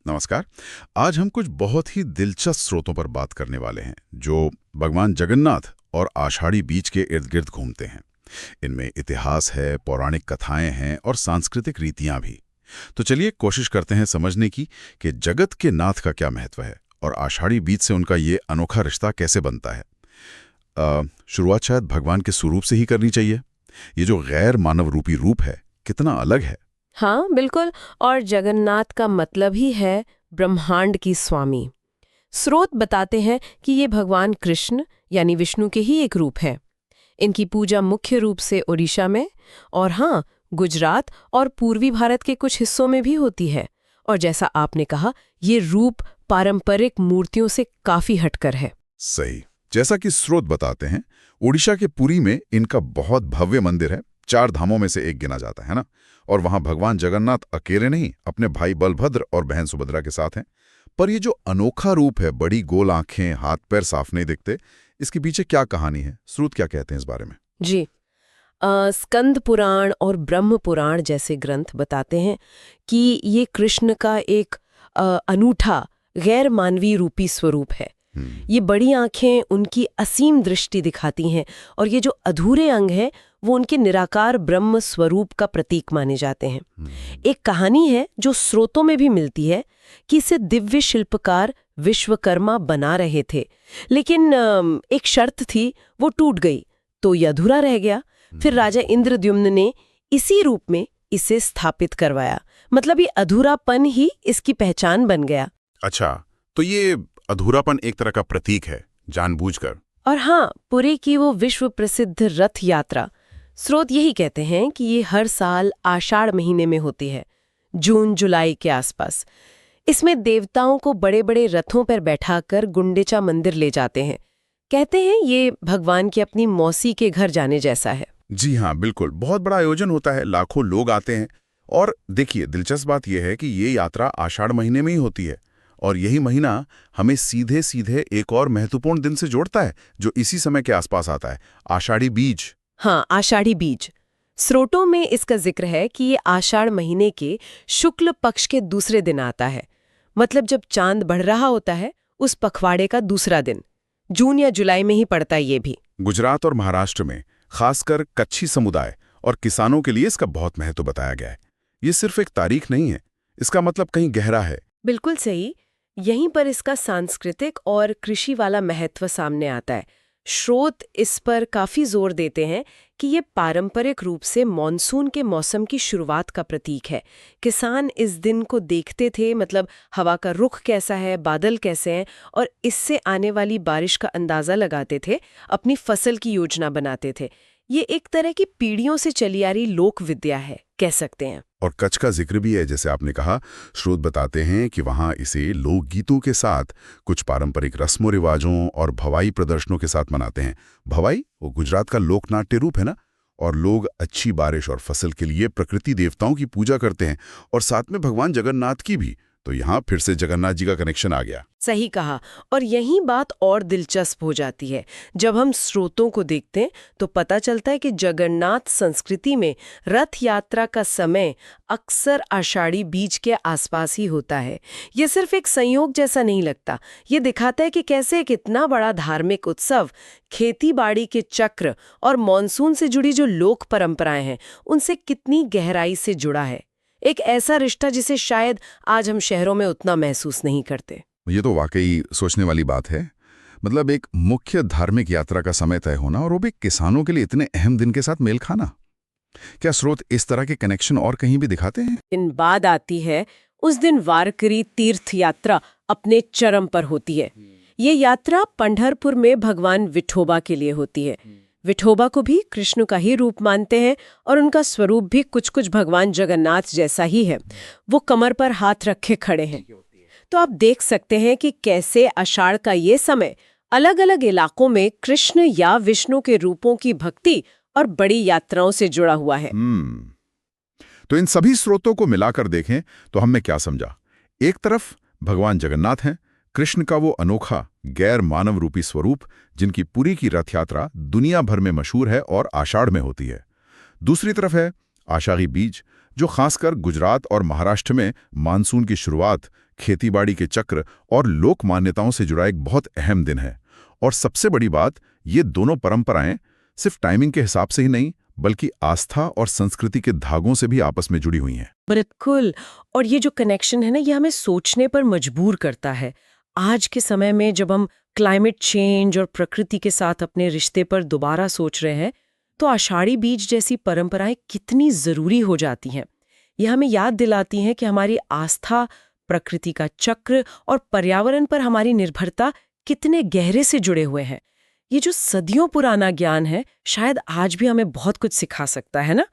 नमस्कार। आज हम कुछ बहुत ही दिलचस्प स्रोतों पर बात करने वाले हैं जो भगवान जगन्नाथ और आषाढ़ी बीज के इर्द गिर्द घूमते हैं। इनमें इतिहास है, पौराणिक कथाएं हैं और सांस्कृतिक रीतियां भी। तो चलिए कोशिश करते हैं समझने की कि जगत के नाथ का क्या महत्व है और आषाढ़ी बीज से उनका ये अनोखा रिश्ता कैसे बनता है। शुरुआत शायद भगवान के स्वरूप से ही करनी चाहिए। ये जो गैर मानव रूपी रूप है, कितना अलग है। हाँ बिल्कुल। और जगन्नाथ का मतलब ही है ब्रह्मांड की स्वामी। स्रोत बताते हैं कि ये भगवान कृष्ण यानी विष्णु के ही एक रूप है। इनकी पूजा मुख्य रूप से ओडिशा में और हाँ, गुजरात और पूर्वी भारत के कुछ हिस्सों में भी होती है। और जैसा आपने कहा, ये रूप पारंपरिक मूर्तियों से काफी हटकर है। सही। जैसा कि स्रोत बताते हैं, ओडिशा के पुरी में इनका बहुत भव्य मंदिर है। 4 धामों में से एक गिना जाता है ना। और वहां भगवान जगन्नाथ अकेले नहीं, अपने भाई बलभद्र और बहन सुभद्रा के साथ हैं। पर ये जो अनोखा रूप है, बड़ी गोल आंखें, हाथ पैर साफ नहीं दिखते, इसके पीछे क्या कहानी है? स्रोत क्या कहते हैं इस बारे में? जी, स्कंद पुराण और ब्रह्म पुराण जैसे ग्रंथ बताते हैं कि ये कृष्ण का एक अनूठा गैर मानवीय रूपी स्वरूप है। ये बड़ी आंखें उनकी असीम दृष्टि दिखाती हैं और ये जो अधूरे अंग हैं वो उनके निराकार ब्रह्म स्वरूप का प्रतीक माने जाते हैं। एक कहानी है जो स्रोतों में भी मिलती है कि इसे दिव्य शिल्पकार विश्वकर्मा बना रहे थे, लेकिन एक शर्त थी, वो टूट गई तो ये अधूरा रह गया। फिर राजा इंद्रद्युम्न ने इसी रूप में इसे स्थापित करवाया। मतलब ये अधूरापन ही इसकी पहचान बन गया। अच्छा, तो ये अधूरापन एक तरह का प्रतीक है, जानबूझकर। और हाँ, पुरी की वो विश्व प्रसिद्ध रथ यात्रा, स्रोत यही कहते हैं कि ये हर साल आषाढ़ महीने में होती है, जून जुलाई के आसपास। इसमें देवताओं को बड़े बड़े रथों पर बैठाकर गुंडीचा मंदिर ले जाते हैं। कहते हैं ये भगवान की अपनी मौसी के घर जाने जैसा है। जी हाँ, बिल्कुल। बहुत बड़ा आयोजन होता है, लाखों लोग आते हैं। और देखिए, दिलचस्प बात यह है कि ये यात्रा आषाढ़ महीने में ही होती है और यही महीना हमें सीधे सीधे एक और महत्वपूर्ण दिन से जोड़ता है जो इसी समय के आसपास आता है, आषाढ़ी बीज। हाँ, आषाढ़ी बीज। स्रोतों में इसका जिक्र है कि ये आषाढ़ महीने के शुक्ल पक्ष के दूसरे दिन आता है। मतलब जब चांद बढ़ रहा होता है, उस पखवाड़े का दूसरा दिन। जून या जुलाई में ही पड़ता है ये भी। गुजरात और महाराष्ट्र में खासकर कच्छी समुदाय और किसानों के लिए इसका बहुत महत्व बताया गया है। ये सिर्फ एक तारीख नहीं है, इसका मतलब कहीं गहरा है। बिल्कुल सही। यहीं पर इसका सांस्कृतिक और कृषि वाला महत्व सामने आता है। स्रोत इस पर काफी जोर देते हैं कि ये पारंपरिक रूप से मॉनसून के मौसम की शुरुआत का प्रतीक है। किसान इस दिन को देखते थे, मतलब हवा का रुख कैसा है, बादल कैसे हैं, और इससे आने वाली बारिश का अंदाजा लगाते थे, अपनी फसल की योजना बनाते थे। ये एक तरह की पीढ़ियों से चली आ रही लोक विद्या है, कह सकते हैं। और कच्छ का जिक्र भी है, जैसे आपने कहा। स्रोत बताते हैं कि वहां इसे लोकगीतों के साथ, कुछ पारंपरिक रस्मों रिवाजों और भवाई प्रदर्शनों के साथ मनाते हैं। भवाई वो गुजरात का लोक नाट्य रूप है ना। और लोग अच्छी बारिश और फसल के लिए प्रकृति देवताओं की पूजा करते हैं और साथ में भगवान जगन्नाथ की भी। तो यहाँ फिर से जगन्नाथ जी का कनेक्शन आ गया। सही कहा। और यही बात और दिलचस्प हो जाती है। जब हम स्रोतों को देखते हैं तो पता चलता है कि जगन्नाथ संस्कृति में रथ यात्रा का समय अक्सर आषाढ़ी बीज के आसपास ही होता है। ये सिर्फ एक संयोग जैसा नहीं लगता, ये दिखाता है कि कैसे एक इतना बड़ा धार्मिक उत्सव खेती बाड़ी के चक्र और मॉनसून से जुड़ी जो लोक परंपराएं हैं उनसे कितनी गहराई से जुड़ा है। एक ऐसा रिश्ता जिसे शायद आज हम शहरों में उतना महसूस नहीं करते। ये तो वाकई सोचने वाली बात है। मतलब एक मुख्य धार्मिक यात्रा का समय तय होना और वो भी किसानों के लिए इतने अहम दिन के साथ मेल खाना। क्या स्रोत इस तरह के कनेक्शन और कहीं भी दिखाते हैं? दिन बाद आती है, उस दिन वारकरी तीर्थ यात्रा अपने चरम पर होती है। ये यात्रा पंढरपुर में भगवान विठोबा के लिए होती है। विठोबा को भी कृष्ण का ही रूप मानते हैं और उनका स्वरूप भी कुछ कुछ भगवान जगन्नाथ जैसा ही है। वो कमर पर हाथ रखे खड़े हैं। तो आप देख सकते हैं कि कैसे आषाढ़ का ये समय अलग अलग इलाकों में कृष्ण या विष्णु के रूपों की भक्ति और बड़ी यात्राओं से जुड़ा हुआ है। तो इन सभी स्रोतों को मिलाकर देखें तो हमने क्या समझा? एक तरफ भगवान जगन्नाथ हैं, कृष्ण का वो अनोखा गैर मानव रूपी स्वरूप जिनकी पुरी की रथ यात्रा दुनिया भर में मशहूर है और आषाढ़ में होती है। दूसरी तरफ है आषाढ़ी बीज, जो खासकर गुजरात और महाराष्ट्र में मानसून की शुरुआत, खेतीबाड़ी के चक्र और लोक मान्यताओं से जुड़ा एक बहुत अहम दिन है। और सबसे बड़ी बात, ये दोनों परंपराएं सिर्फ टाइमिंग के हिसाब से ही नहीं, बल्कि आस्था और संस्कृति के धागों से भी आपस में जुड़ी हुई हैं। बिल्कुल। और ये जो कनेक्शन है ना, ये हमें सोचने पर मजबूर करता है। आज के समय में जब हम क्लाइमेट चेंज और प्रकृति के साथ अपने रिश्ते पर दोबारा सोच रहे हैं, तो आषाढ़ी बीज जैसी परंपराएं कितनी जरूरी हो जाती हैं। ये हमें याद दिलाती हैं कि हमारी आस्था, प्रकृति का चक्र और पर्यावरण पर हमारी निर्भरता कितने गहरे से जुड़े हुए हैं। ये जो सदियों पुराना ज्ञान है, शायद आज भी हमें बहुत कुछ सिखा सकता है ना।